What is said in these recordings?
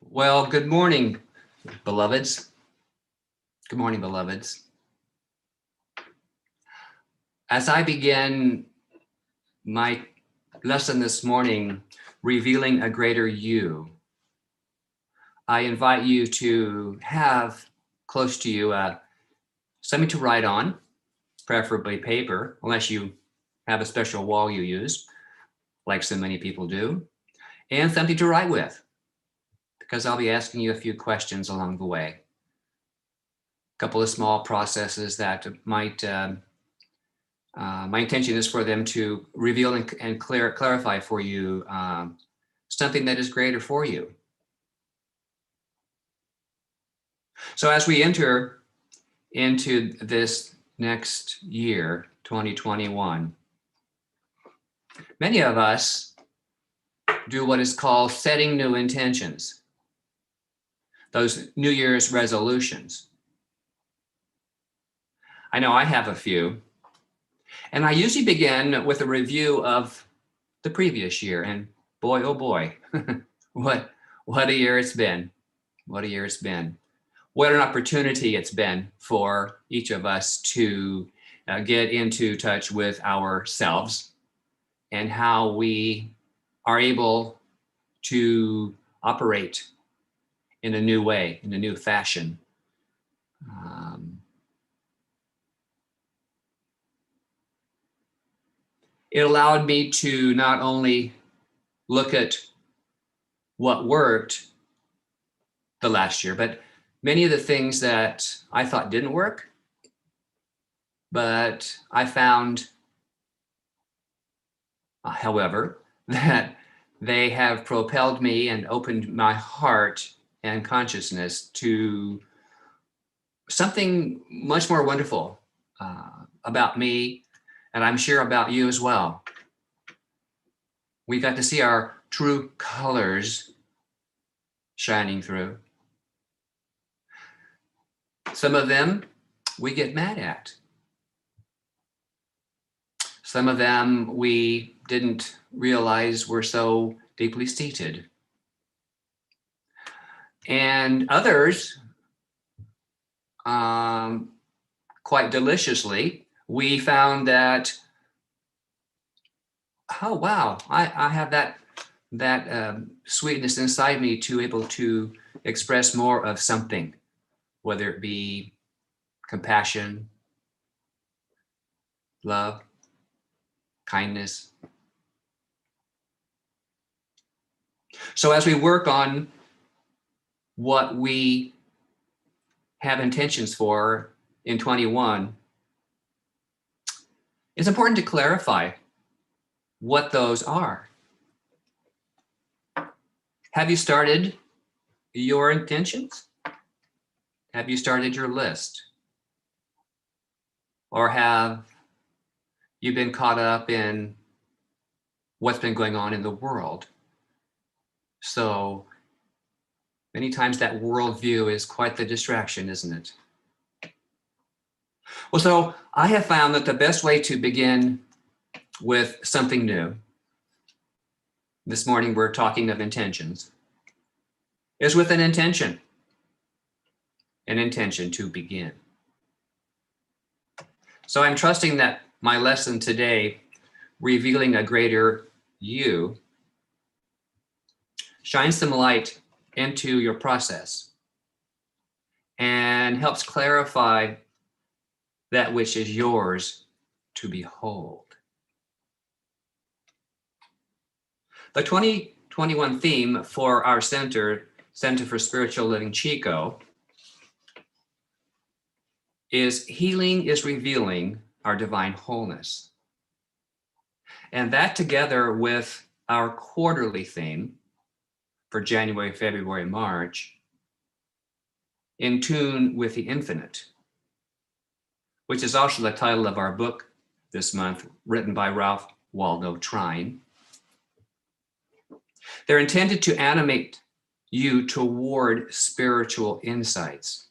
Well, good morning, beloveds. Good morning, beloveds. As I begin my lesson this morning, revealing a greater you, I invite you to have close to you something to write on, preferably paper, unless you have a special wall you use, like so many people do, and something to write with, because I'll be asking you a few questions along the way. A couple of small processes that might my intention is for them to reveal and clarify for you something that is greater for you. So as we enter into this next year, 2021, many of us do what is called setting new intentions, those New Year's resolutions. I know I have a few. And I usually begin with a review of the previous year. And boy, oh boy, what a year it's been. What a year it's been. What an opportunity it's been for each of us to get into touch with ourselves and how we are able to operate in a new way, in a new fashion. It allowed me to not only look at what worked the last year, but many of the things that I thought didn't work, but I found, however, that they have propelled me and opened my heart and consciousness to something much more wonderful about me, and I'm sure about you as well. We got to see our true colors shining through. Some of them we get mad at. Some of them we didn't realize were so deeply seated. And others, quite deliciously, we found that, oh wow, I have that sweetness inside me to able to express more of something, whether it be compassion, love, kindness. So as we work on what we have intentions for in 21, it's important to clarify what those are. Have you started your intentions? Have you started your list? Or have you been caught up in what's been going on in the world? So many times that worldview is quite the distraction, isn't it? Well, so I have found that the best way to begin with something new, this morning we're talking of intentions, is with an intention to begin. So I'm trusting that my lesson today, revealing a greater you, shines some light into your process and helps clarify that which is yours to behold. The 2021 theme for our Center for Spiritual Living, Chico, is healing is revealing our divine wholeness. And that together with our quarterly theme for January, February, March, in tune with the infinite, which is also the title of our book this month, written by Ralph Waldo Trine. They're intended to animate you toward spiritual insights.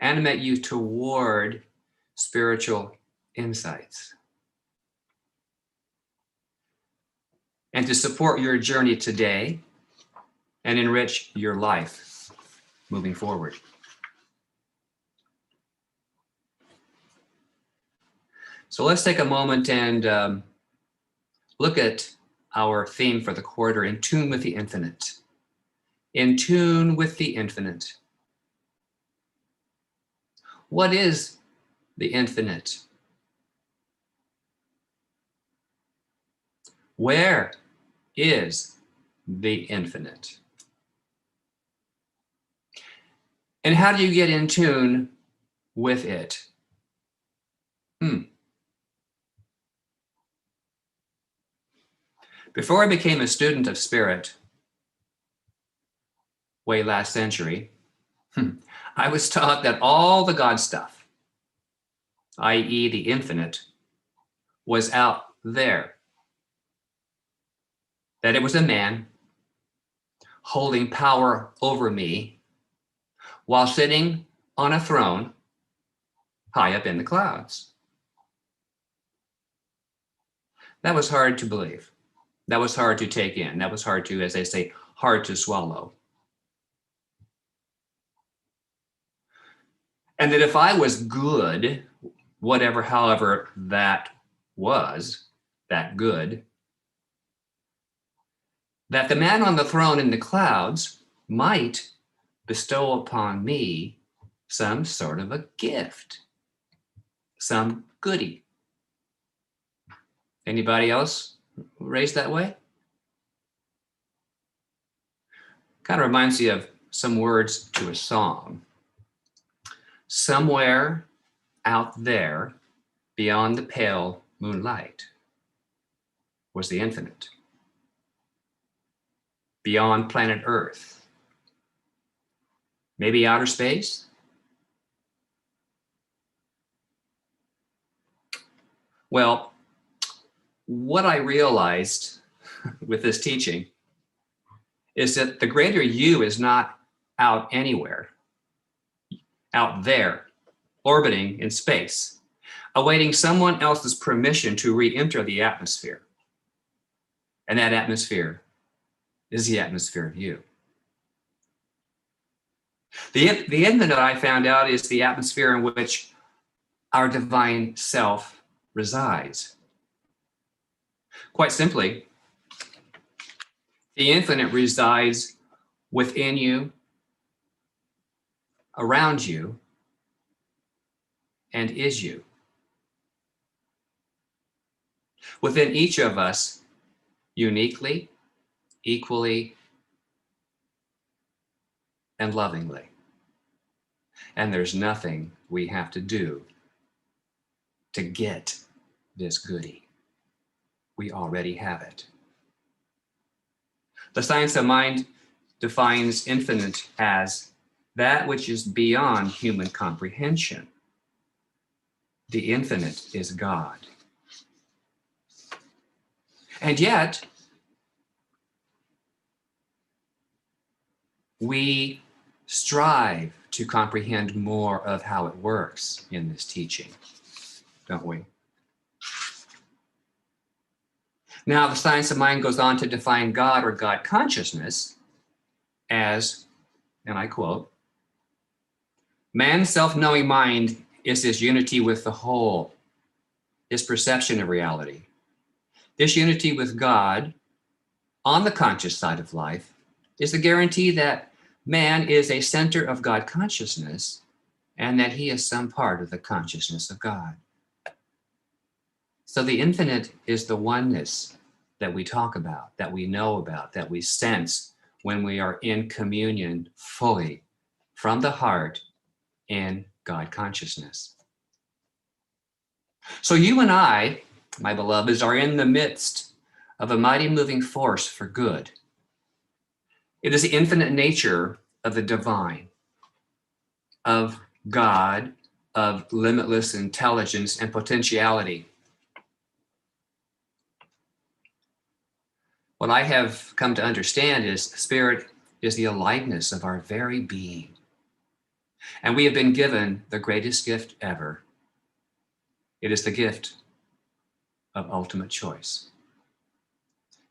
Animate you toward spiritual insights. And to support your journey today, and enrich your life moving forward. So let's take a moment and look at our theme for the quarter, in tune with the infinite. In tune with the infinite. What is the infinite? Where is the infinite? And how do you get in tune with it? Before I became a student of spirit, way last century, I was taught that all the God stuff, i.e. the infinite, was out there. That it was a man holding power over me while sitting on a throne high up in the clouds. That was hard to believe. That was hard to take in. That was hard to, as they say, hard to swallow. And that if I was good, whatever, however that was, that good, that the man on the throne in the clouds might bestow upon me some sort of a gift, some goodie. Anybody else raised that way? Kind of reminds you of some words to a song. Somewhere out there beyond the pale moonlight was the infinite. Beyond planet Earth. Maybe outer space? Well, what I realized with this teaching is that the greater you is not out anywhere, out there, orbiting in space, awaiting someone else's permission to re-enter the atmosphere. And that atmosphere is the atmosphere of you. The infinite, I found out, is the atmosphere in which our divine self resides. Quite simply, the infinite resides within you, around you, and is you. Within each of us, uniquely, equally, and lovingly. And there's nothing we have to do to get this goodie. We already have it. The science of mind defines infinite as that which is beyond human comprehension. The infinite is God. And yet, we strive to comprehend more of how it works in this teaching, don't we? Now, the science of mind goes on to define God or God consciousness as, and I quote, man's self-knowing mind is his unity with the whole, his perception of reality. This unity with God on the conscious side of life is the guarantee that man is a center of God consciousness and that he is some part of the consciousness of God. So the infinite is the oneness that we talk about, that we know about, that we sense when we are in communion fully from the heart in God consciousness. So you and I, my beloveds, are in the midst of a mighty moving force for good. It is the infinite nature of the divine, of God, of limitless intelligence and potentiality. What I have come to understand is spirit is the aliveness of our very being. And we have been given the greatest gift ever. It is the gift of ultimate choice.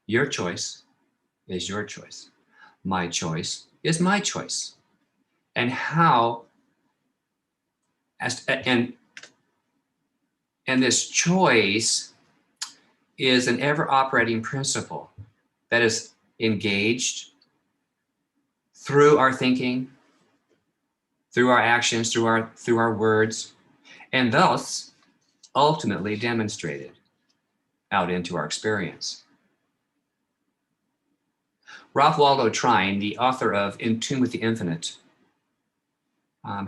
Your choice is your choice. my choice is my choice. And how, and this choice is an ever operating principle that is engaged through our thinking, through our actions, through our words, and thus ultimately demonstrated out into our experience. Ralph Waldo Trine, the author of In Tune with the Infinite,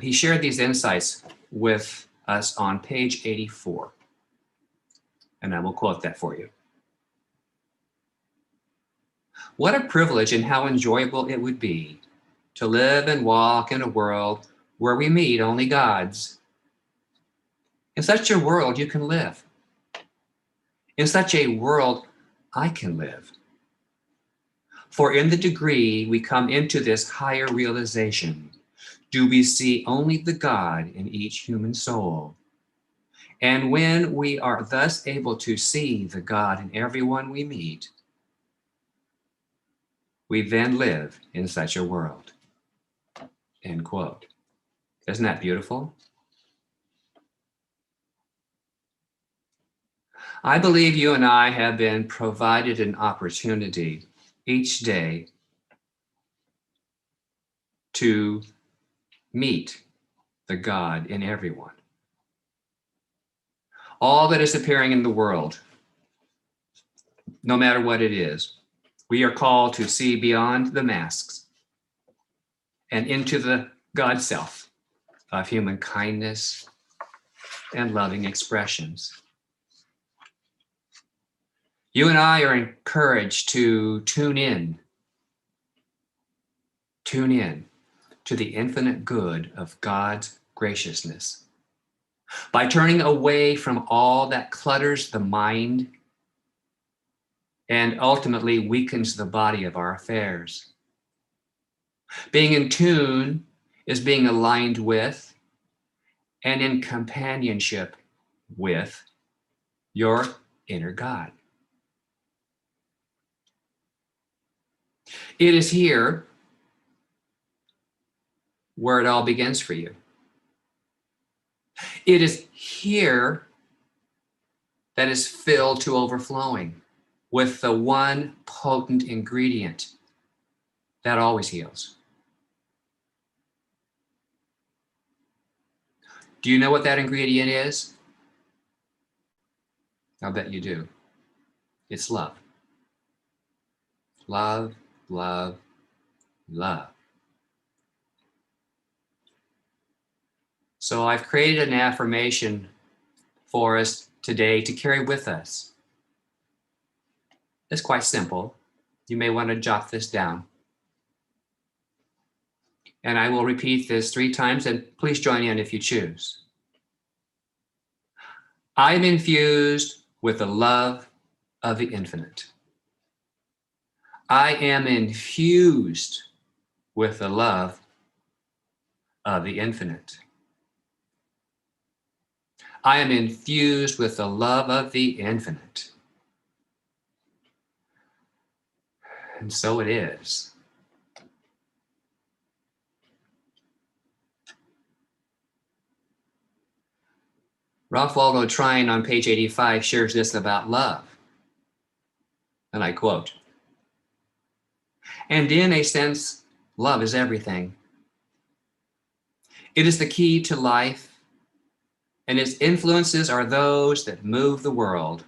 he shared these insights with us on page 84. And I will quote that for you. What a privilege and how enjoyable it would be to live and walk in a world where we meet only gods. In such a world you can live. In such a world I can live. For in the degree we come into this higher realization, do we see only the God in each human soul. And when we are thus able to see the God in everyone we meet, we then live in such a world. End quote. Isn't that beautiful? I believe you and I have been provided an opportunity each day to meet the God in everyone. All that is appearing in the world, no matter what it is, we are called to see beyond the masks and into the God self of human kindness and loving expressions. You and I are encouraged to tune in to the infinite good of God's graciousness by turning away from all that clutters the mind and ultimately weakens the body of our affairs. Being in tune is being aligned with and in companionship with your inner God. It is here where it all begins for you. It is here that is filled to overflowing with the one potent ingredient that always heals. Do you know what that ingredient is? I'll bet you do. It's love. Love, love, love. So I've created an affirmation for us today to carry with us. It's quite simple. You may want to jot this down. And I will repeat this 3 times, and please join in if you choose. I am infused with the love of the infinite. I am infused with the love of the infinite. I am infused with the love of the infinite. And so it is. Ralph Waldo Trine on page 85 shares this about love. And I quote, "And in a sense, love is everything. It is the key to life, and its influences are those that move the world.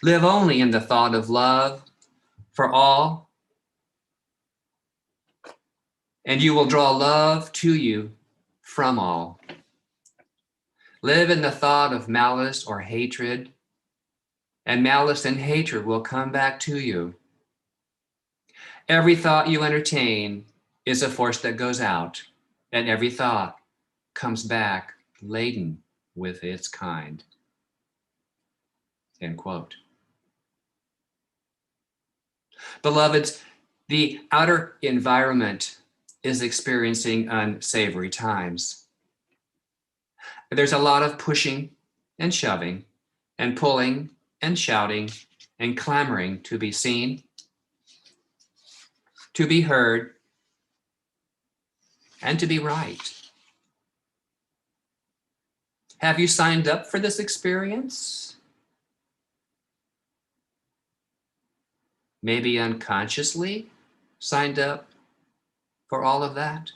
Live only in the thought of love for all, and you will draw love to you from all. Live in the thought of malice or hatred, and malice and hatred will come back to you. Every thought you entertain is a force that goes out, and every thought comes back laden with its kind." End quote. Beloveds, the outer environment is experiencing unsavory times. There's a lot of pushing and shoving and pulling and shouting and clamoring to be seen, to be heard, and to be right. Have you signed up for this experience? Maybe unconsciously signed up for all of that?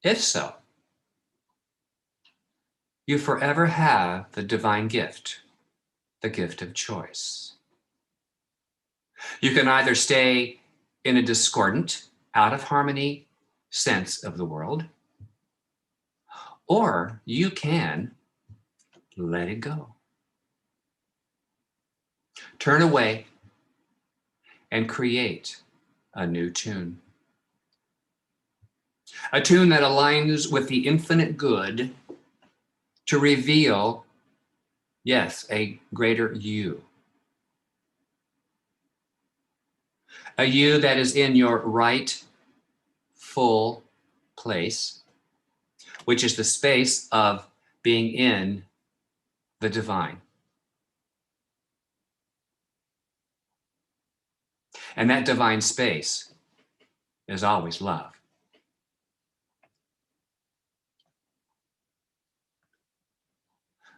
If so, you forever have the divine gift, the gift of choice. You can either stay in a discordant, out of harmony sense of the world, or you can let it go. Turn away and create a new tune. A tune that aligns with the infinite good to reveal, yes, a greater you. A you that is in your right, full place, which is the space of being in the divine. And that divine space is always love.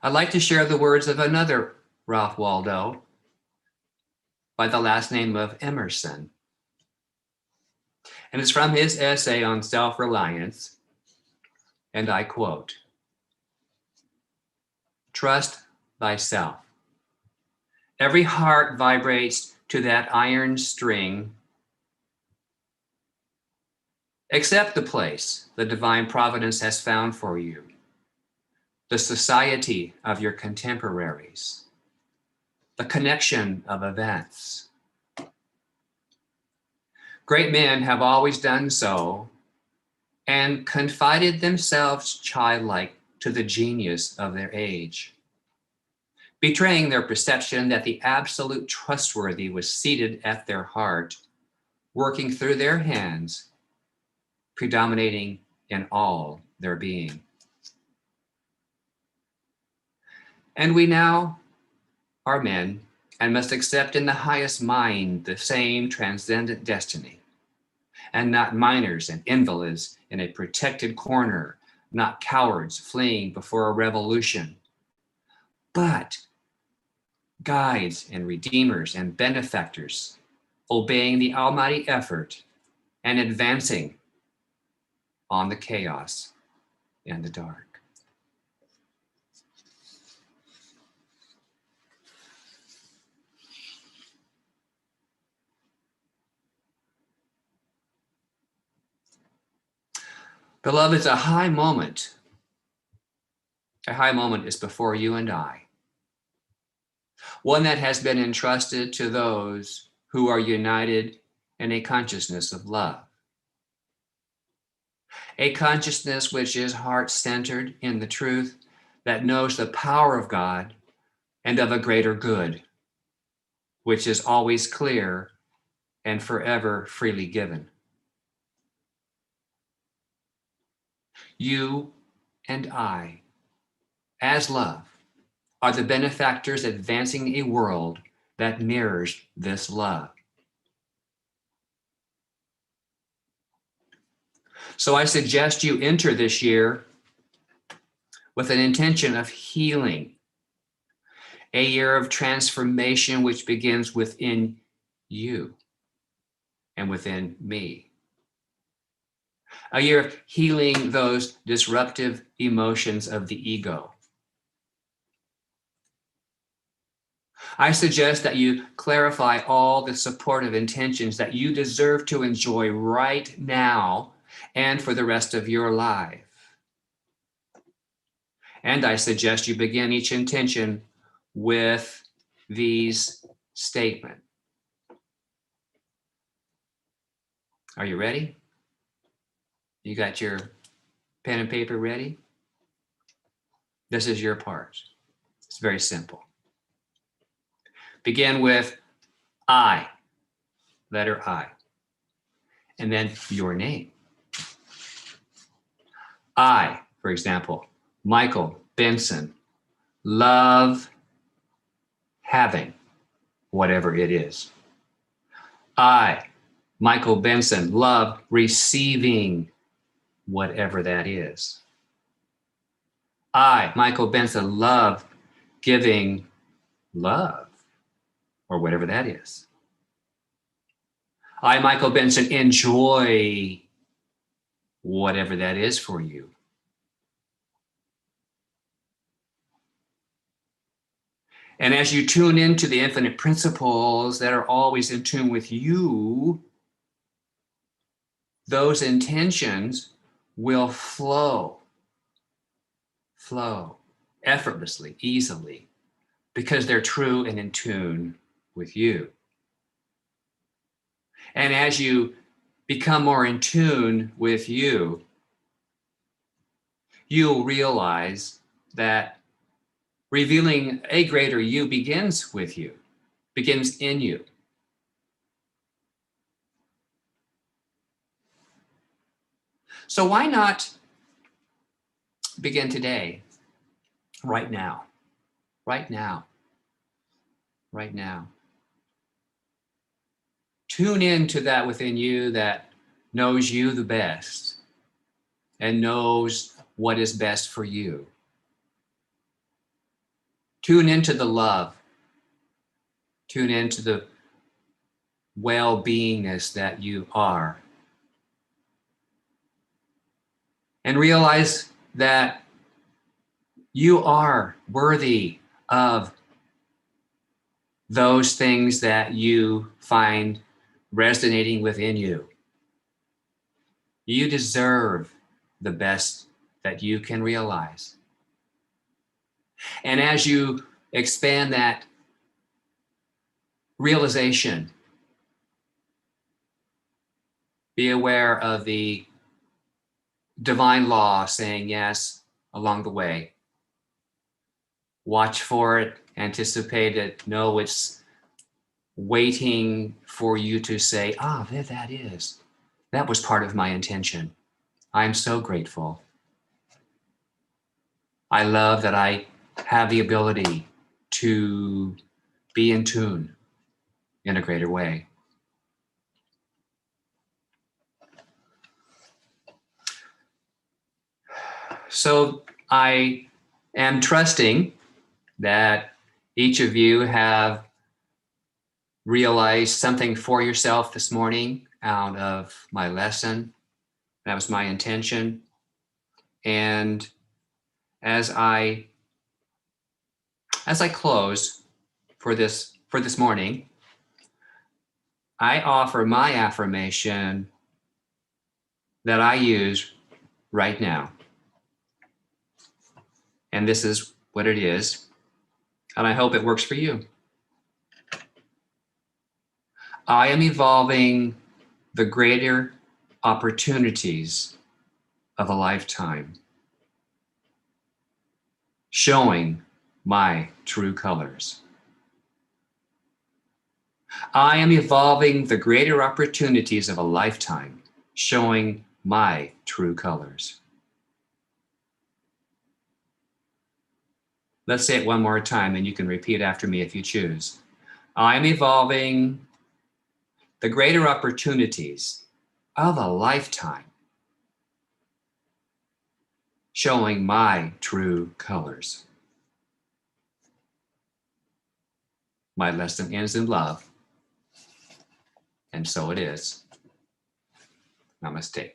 I'd like to share the words of another Ralph Waldo by the last name of Emerson. And it's from his essay on self-reliance. And I quote, "Trust thyself. Every heart vibrates to that iron string. Accept the place the divine providence has found for you, the society of your contemporaries, the connection of events. Great men have always done so and confided themselves childlike to the genius of their age, betraying their perception that the absolute trustworthy was seated at their heart, working through their hands, predominating in all their being. And we now are men and must accept in the highest mind the same transcendent destiny, and not minors and invalids in a protected corner, not cowards fleeing before a revolution, but guides and redeemers and benefactors, obeying the almighty effort and advancing on the chaos and the dark." Beloveds, a high moment is before you and I. One that has been entrusted to those who are united in a consciousness of love. A consciousness which is heart-centered in the truth, that knows the power of God and of a greater good, which is always clear and forever freely given. You and I, as love, are the benefactors advancing a world that mirrors this love. So I suggest you enter this year with an intention of healing, a year of transformation which begins within you and within me. A year of healing those disruptive emotions of the ego. I suggest that you clarify all the supportive intentions that you deserve to enjoy right now and for the rest of your life. And I suggest you begin each intention with these statements. Are you ready? You got your pen and paper ready? This is your part. It's very simple. Begin with I, letter I, and then your name. I, for example, Michael Benson, love having whatever it is. I, Michael Benson, love receiving whatever that is. I, Michael Benson, love giving love or whatever that is. I, Michael Benson, enjoy whatever that is for you. And as you tune into the infinite principles that are always in tune with you, those intentions will flow effortlessly, easily, because they're true and in tune with you. And as you become more in tune with you, you'll realize that revealing a greater you begins with you, begins in you. So why not begin today, right now, right now, right now? Tune into that within you that knows you the best and knows what is best for you. Tune into the love. Tune into the well-beingness that you are. And realize that you are worthy of those things that you find resonating within you. You deserve the best that you can realize. And as you expand that realization, be aware of the divine law saying yes along the way. Watch for it, anticipate it, know it's waiting for you to say, there that is. That was part of my intention. I'm so grateful. I love that I have the ability to be in tune in a greater way. So I am trusting that each of you have realized something for yourself this morning out of my lesson. That was my intention. And as I close for this morning, I offer my affirmation that I use right now. And this is what it is. And I hope it works for you. I am evolving the greater opportunities of a lifetime, showing my true colors. I am evolving the greater opportunities of a lifetime, showing my true colors. Let's say it one more time, and you can repeat after me if you choose. I am evolving the greater opportunities of a lifetime, showing my true colors. My lesson ends in love, and so it is. Namaste.